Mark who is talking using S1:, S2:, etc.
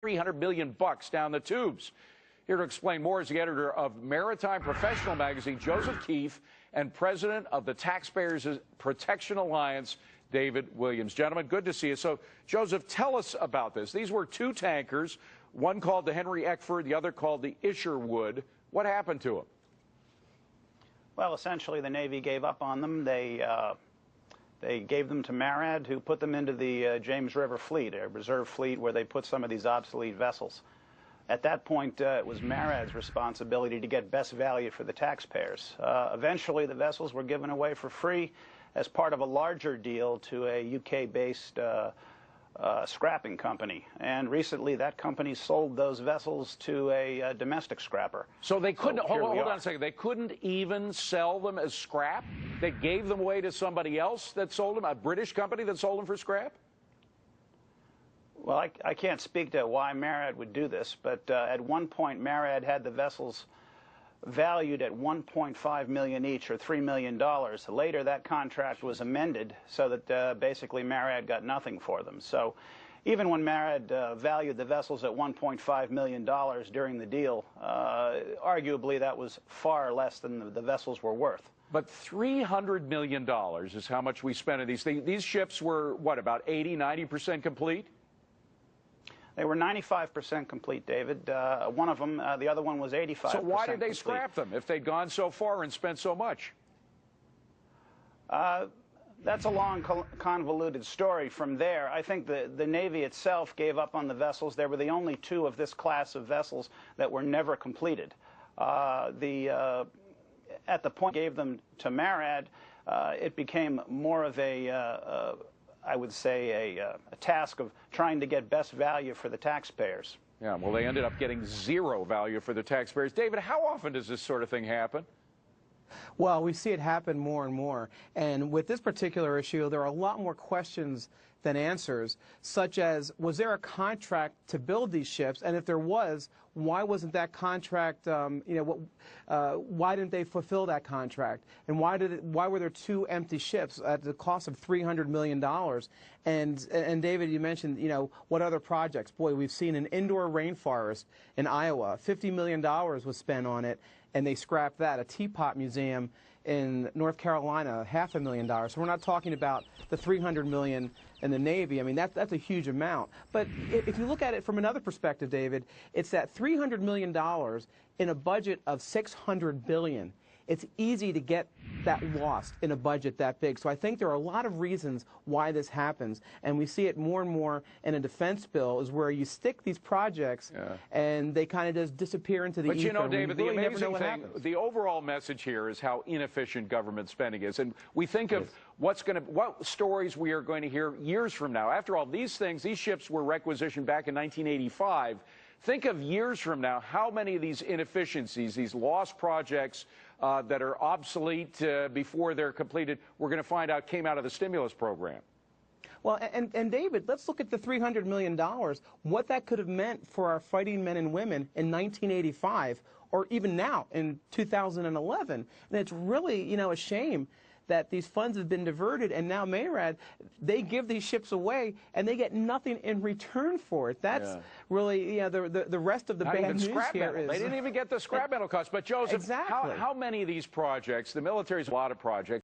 S1: $300 million down the tubes. Here to explain more is the editor of Maritime Professional magazine, Joseph Keefe, and president of the Taxpayers Protection Alliance, David Williams. Gentlemen, good to see you. So, Joseph, tell us about this. These were two tankers, one called the Henry Eckford, the other called the Isherwood. What happened to them?
S2: Well, essentially, the Navy gave up on them. They gave them to MARAD, who put them into the James River Fleet, a reserve fleet where they put some of these obsolete vessels. At that point, it was MARAD's responsibility to get best value for the taxpayers. Eventually, the vessels were given away for free as part of a larger deal to a UK-based scrapping company. And recently, that company sold those vessels to a domestic scrapper.
S1: So they couldn't, hold on a second, they couldn't even sell them as scrap? They gave them away to somebody else that sold them, a British company that sold them for scrap?
S2: Well, I can't speak to why MARAD would do this, but at one point, MARAD had the vessels valued at $1.5 million each, or $3 million. Later, that contract was amended so that basically MARAD got nothing for them. So even when MARAD valued the vessels at $1.5 million during the deal, arguably that was far less than the vessels were worth.
S1: But $300 million is how much we spent on these things. These ships were, what, about 80, 90% complete?
S2: They were 95% complete, David. One of them, the other one was 85%.
S1: So why did they scrap them if they'd gone so far and spent so much?
S2: That's a long, convoluted story from there. I think the Navy itself gave up on the vessels. There were the only two of this class of vessels that were never completed. At the point gave them to MARAD, it became more of a I would say, a task of trying to get best value for the taxpayers.
S1: Yeah, well, they ended up getting zero value for the taxpayers. David, how often does this sort of thing happen?
S3: Well, we see it happen more and more. And with this particular issue, there are a lot more questions than answers, such as, was there a contract to build these ships? And if there was, why wasn't that contract, why didn't they fulfill that contract? And why were there two empty ships at the cost of $300 million? And David, you mentioned, what other projects? Boy, we've seen an indoor rainforest in Iowa. $50 million was spent on it, and they scrapped that. A teapot museum in North Carolina, $500,000. So we're not talking about the $300 million in the Navy. I mean, that's a huge amount. But if you look at it from another perspective, David, it's that $300 million in a budget of $600 billion. It's easy to get that lost in a budget that big. So I think there are a lot of reasons why this happens, and we see it more and more in a defense bill, is where you stick these projects and they kind of just disappear into the ether.
S1: But you know, David,
S3: really
S1: the amazing thing,
S3: happens.
S1: the overall message here is how inefficient government spending is. And we think of what stories we are going to hear years from now. After all, these ships were requisitioned back in 1985. Think of years from now, how many of these inefficiencies, these lost projects that are obsolete before they're completed, we're going to find out came out of the stimulus program.
S3: Well, and David, let's look at the $300 million, what that could have meant for our fighting men and women in 1985, or even now in 2011. And it's really, a shame that these funds have been diverted, and now MARAD, they give these ships away, and they get nothing in return for it. That's really, the rest of the bad news here is...
S1: They didn't even get the scrap metal cost. But, Joseph,
S3: exactly.
S1: how many of these projects, the military's a lot of projects,